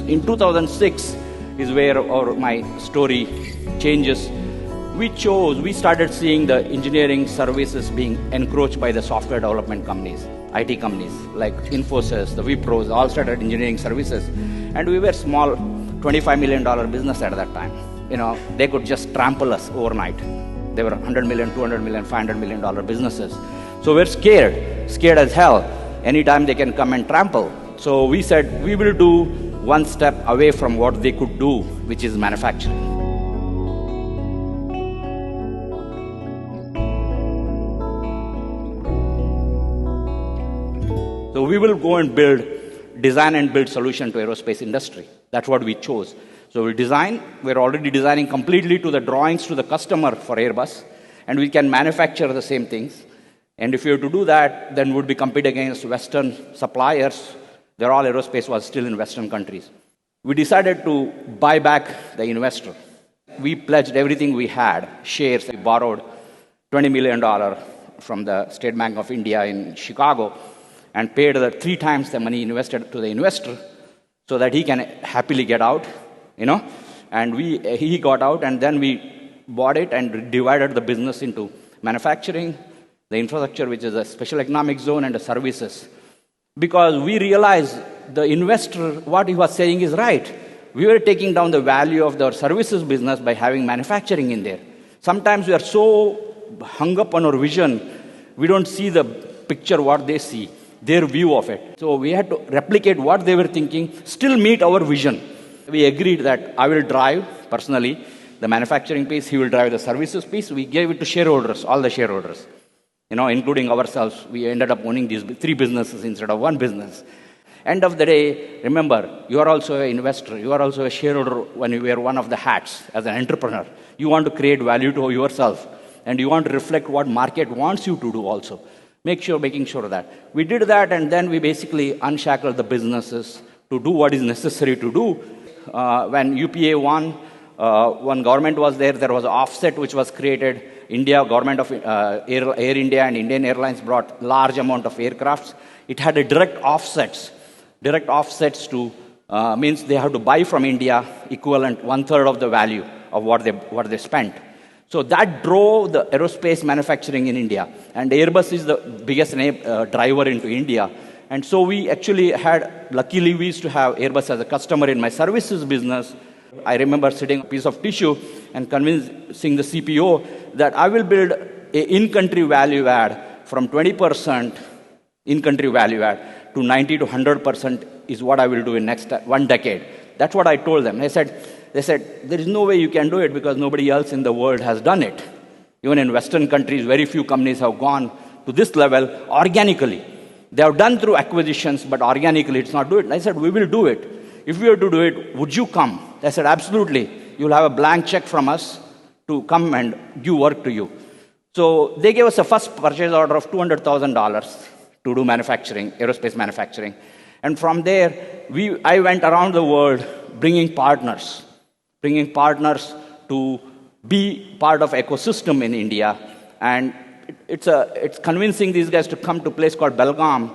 In 2006 is where my story changes. We started seeing the engineering services being encroached by the software development companies, IT companies like Infosys, the Wipros, all started engineering services. And we were small, $25 million business at that time. They could just trample us overnight. They were $100 million, $200 million, $500 million businesses. So we're scared as hell. Anytime they can come and trample. So we said we will do one step away from what they could do, which is manufacturing. So we will go and design and build solution to aerospace industry. That's what we chose. So we're already designing completely to the drawings to the customer for Airbus, and we can manufacture the same things. And if you have to do that, then would be compete against Western suppliers. They're all aerospace was still in Western countries. We decided to buy back the investor. We pledged everything we had, shares. We borrowed $20 million from the State Bank of India in Chicago and paid 3 times the money invested to the investor so that he can happily get out, And he got out, and then we bought it and divided the business into manufacturing, the infrastructure, which is a special economic zone, and the services. Because we realized the investor, what he was saying is right. We were taking down the value of the services business by having manufacturing in there. Sometimes we are so hung up on our vision, we don't see the picture what they see, their view of it. So we had to replicate what they were thinking, still meet our vision. We agreed that I will drive, personally, the manufacturing piece, he will drive the services piece. We gave it to shareholders, all the shareholders, including ourselves. We ended up owning these 3 businesses instead of 1 business. End of the day, remember, you are also an investor. You are also a shareholder when you wear one of the hats as an entrepreneur. You want to create value to yourself, and you want to reflect what market wants you to do also. Making sure that. We did that, and then we basically unshackled the businesses to do what is necessary to do. When UPA won, one government was there was an offset which was created. Government of Air India and Indian Airlines brought large amount of aircrafts. It had a direct offsets to, means they have to buy from India equivalent 1/3 of the value of what they spent. So that drove the aerospace manufacturing in India. And Airbus is the biggest driver into India. And so we actually luckily we used to have Airbus as a customer in my services business. I remember sitting on a piece of tissue and convincing the CPO that I will build an in-country value add from 20% in-country value add to 90 to 100% is what I will do in next 1 decade. That's what I told them. They said, there is no way you can do it because nobody else in the world has done it. Even in Western countries, very few companies have gone to this level organically. They have done through acquisitions, but organically it's not do it. And I said, we will do it. If we have to do it, would you come? I said, absolutely. You'll have a blank check from us to come and give work to you. So they gave us a first purchase order of $200,000 to do manufacturing, aerospace manufacturing. And from there, I went around the world bringing partners to be part of ecosystem in India. And it's convincing these guys to come to a place called Belgaum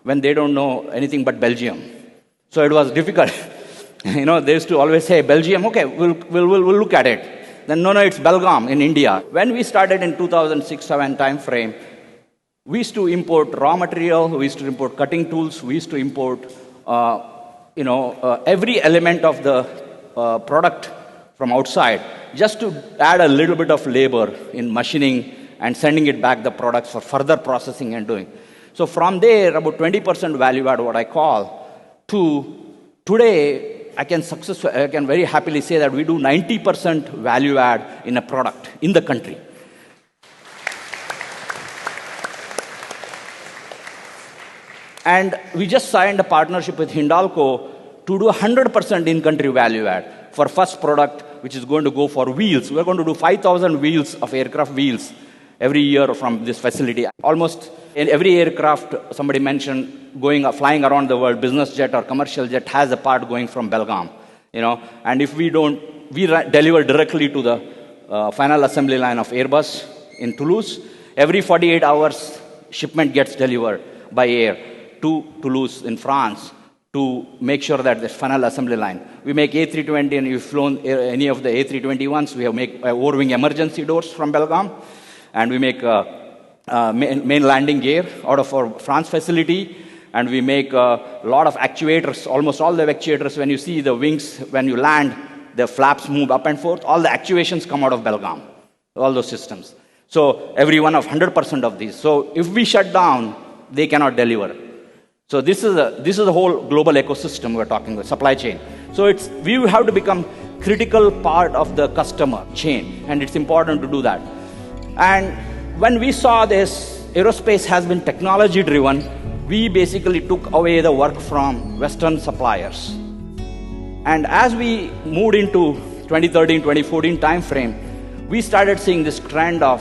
when they don't know anything but Belgium. So it was difficult. They used to always say, Belgium, okay, we'll look at it. Then, no, it's Belgaum in India. When we started in 2006-07 time frame, we used to import raw material, we used to import cutting tools, we used to import, every element of the product from outside, just to add a little bit of labor in machining and sending it back the products for further processing and doing. So from there, about 20% value add, what I call, to today, I can very happily say that we do 90% value add in a product in the country. And we just signed a partnership with Hindalco to do 100% in-country value add for first product, which is going to go for wheels. We're going to do 5,000 wheels of aircraft wheels every year from this facility. Almost in every aircraft, somebody mentioned, flying around the world, business jet or commercial jet has a part going from Belgaum. And if we deliver directly to the final assembly line of Airbus in Toulouse. Every 48 hours, shipment gets delivered by air to Toulouse in France to make sure that there's funnel assembly line. We make A320, and you've flown any of the A321s, we have make overwing emergency doors from Belgaum, and we make main landing gear out of our France facility, and we make a lot of actuators, almost all the actuators. When you see the wings, when you land, the flaps move up and forth, all the actuations come out of Belgaum, all those systems. So every one of 100% of these. So if we shut down, they cannot deliver. So this is a whole global ecosystem we're talking about, supply chain. So we have to become critical part of the customer chain, and it's important to do that. And when we saw this, aerospace has been technology driven, we basically took away the work from Western suppliers. And as we moved into 2013, 2014 timeframe, we started seeing this trend of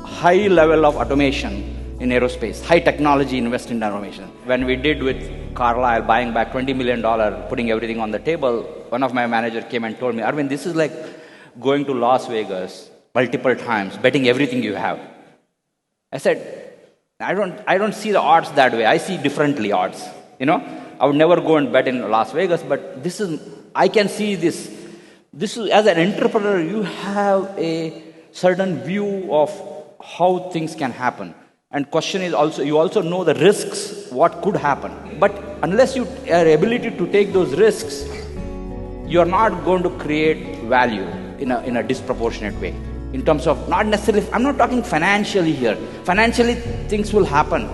high level of automation in aerospace, high technology invest in automation. When we did with Carlyle buying back $20 million, putting everything on the table, one of my managers came and told me, Aravind, this is like going to Las Vegas multiple times, betting everything you have. I said, I don't see the odds that way. I see differently odds. I would never go and bet in Las Vegas, but I can see this. This is, as an entrepreneur, you have a certain view of how things can happen. And question is also, you also know the risks, what could happen. But unless you are ability to take those risks, you are not going to create value in a disproportionate way. In terms of, not necessarily, I'm not talking financially here. Financially, things will happen.